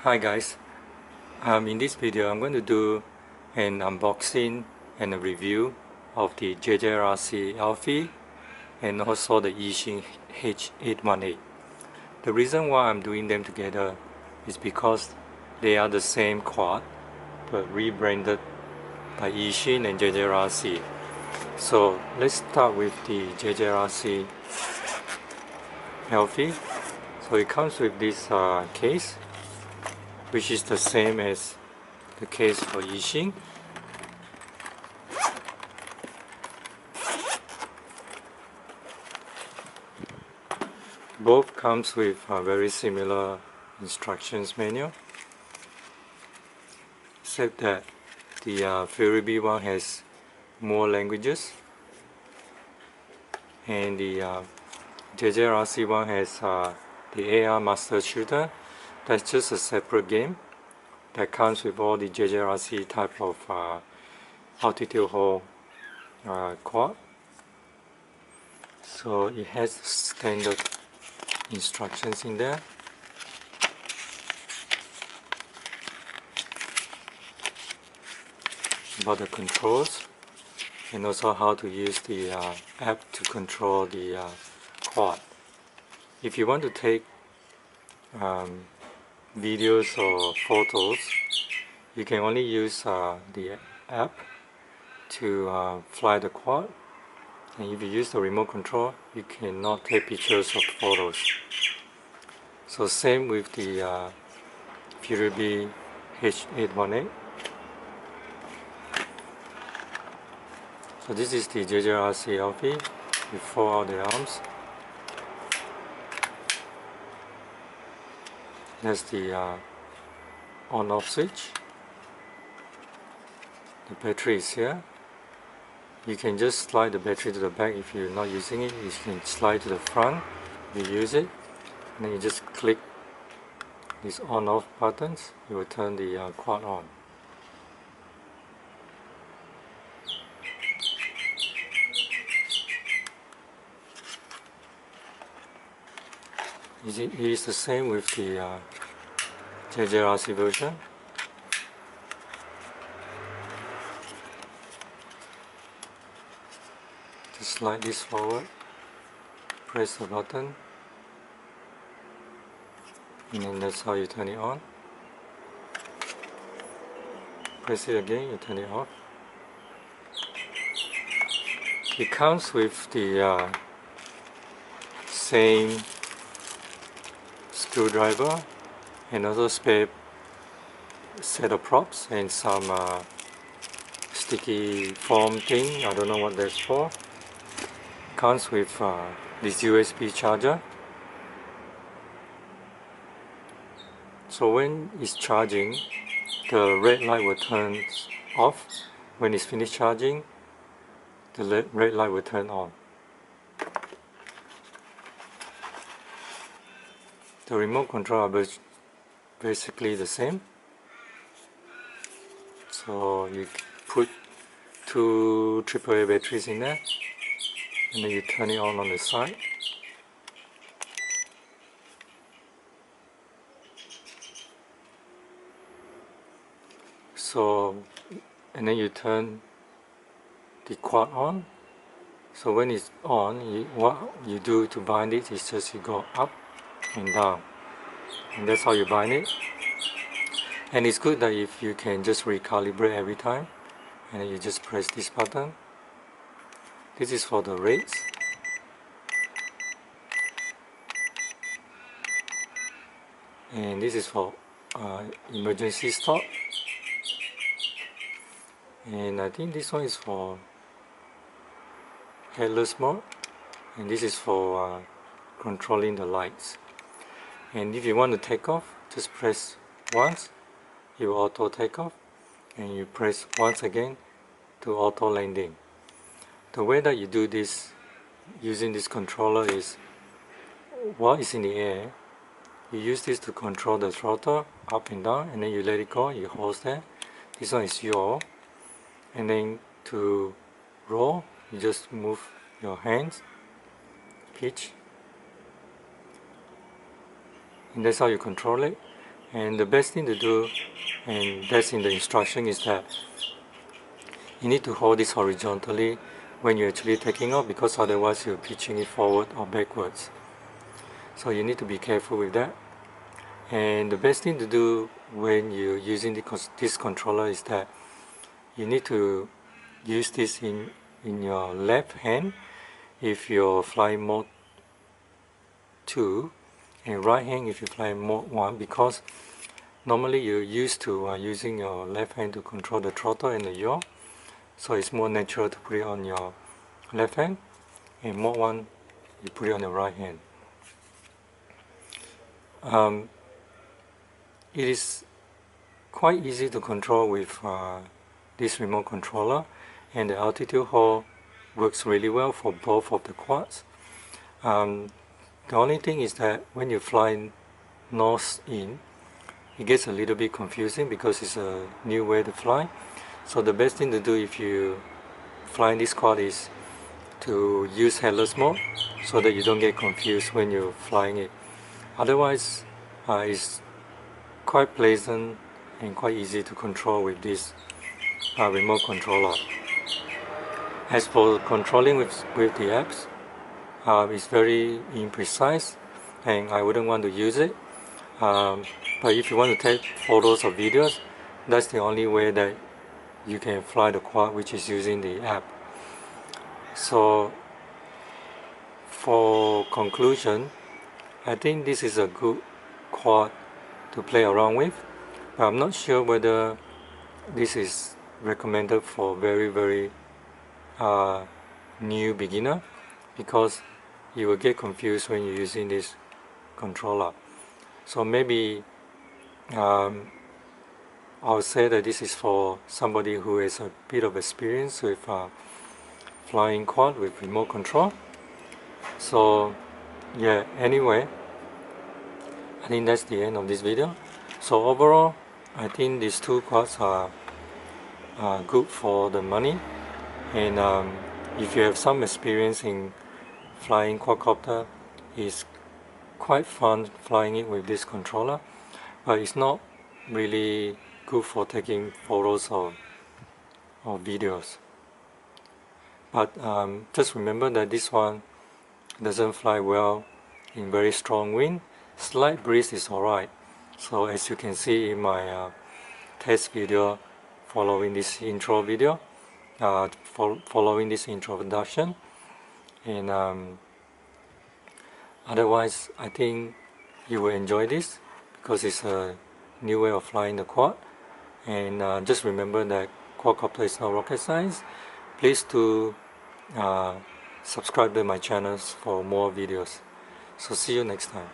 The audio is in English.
Hi guys, in this video I'm going to do an unboxing and a review of the JJRC Elfie and also the H818. The reason why I'm doing them together is because they are the same quad but rebranded by Yixin and JJRC. So let's start with the JJRC Elfie. So it comes with this case, which is the same as the case for Yixin. Both comes with a very similar instructions manual, except that the Furibee one has more languages and the JJRC one has the AR Master Shooter. That's just a separate game that comes with all the JJRC type of altitude hold quad. So it has standard instructions in there. About the controls and also how to use the app to control the quad. If you want to take videos or photos, you can only use the app to fly the quad, and if you use the remote control you cannot take pictures or photos. So same with the Furibee H818. So this is the JJRC Elfie with 4 other arms. That's the on-off switch. The battery is here. You can just slide the battery to the back if you're not using it. You can slide to the front if you use it. And then you just click these on-off buttons. It will turn the quad on. It is the same with the JJRC version. Just slide this forward, press the button, and then that's how you turn it on. Press it again, you turn it off. It comes with the same screwdriver and also spare set of props and some sticky foam thing. I don't know what that's for. Comes with this USB charger. So when it's charging, the red light will turn off. When it's finished charging, the red light will turn on. The remote control are basically the same. So you put 2 AAA batteries in there, and then you turn it on the side. So, and then you turn the quad on. So when it's on, what you do to bind it is just you go up and down, and that's how you bind it. And it's good that if you can just recalibrate every time, and then you just press this button. This is for the rates. And this is for emergency stop. And I think this one is for headless mode, and this is for controlling the lights. And if you want to take off, just press once, it will auto take off, and you press once again to auto landing. The way that you do this using this controller is, while it's in the air, you use this to control the throttle up and down, and then you let it go, you hold there. This one is yaw. And then to roll, you just move your hands, pitch, and that's how you control it. And the best thing to do, and that's in the instruction, is that you need to hold this horizontally when you're actually taking off, because otherwise you're pitching it forward or backwards. So you need to be careful with that. And the best thing to do when you're using this controller is that you need to use this in your left hand if you're flying mode 2, and right hand if you fly mode 1, because normally you're used to using your left hand to control the throttle and the yaw, so it's more natural to put it on your left hand, and mode 1 you put it on the right hand. It is quite easy to control with this remote controller, and the altitude hold works really well for both of the quads. The only thing is that when you fly nose in, it gets a little bit confusing because it's a new way to fly. So the best thing to do if you fly this quad is to use headless mode so that you don't get confused when you're flying it. Otherwise, it's quite pleasant and quite easy to control with this remote controller. As for controlling with the apps, it's very imprecise and I wouldn't want to use it. But if you want to take photos or videos, that's the only way that you can fly the quad, which is using the app. So for conclusion, I think this is a good quad to play around with, but I'm not sure whether this is recommended for very new beginner, because you will get confused when you're using this controller. So maybe I'll say that this is for somebody who has a bit of experience with flying quad with remote control. So yeah, anyway, I think that's the end of this video. So overall, I think these two quads are good for the money, and if you have some experience in flying quadcopter, it's quite fun flying it with this controller, but it's not really good for taking photos or videos. But just remember that this one doesn't fly well in very strong wind. Slight breeze is alright. So as you can see in my test video following this intro video, following this introduction, and otherwise I think you will enjoy this because it's a new way of flying the quad. And just remember that quadcopter is not rocket science. Please do subscribe to my channels for more videos. So see you next time.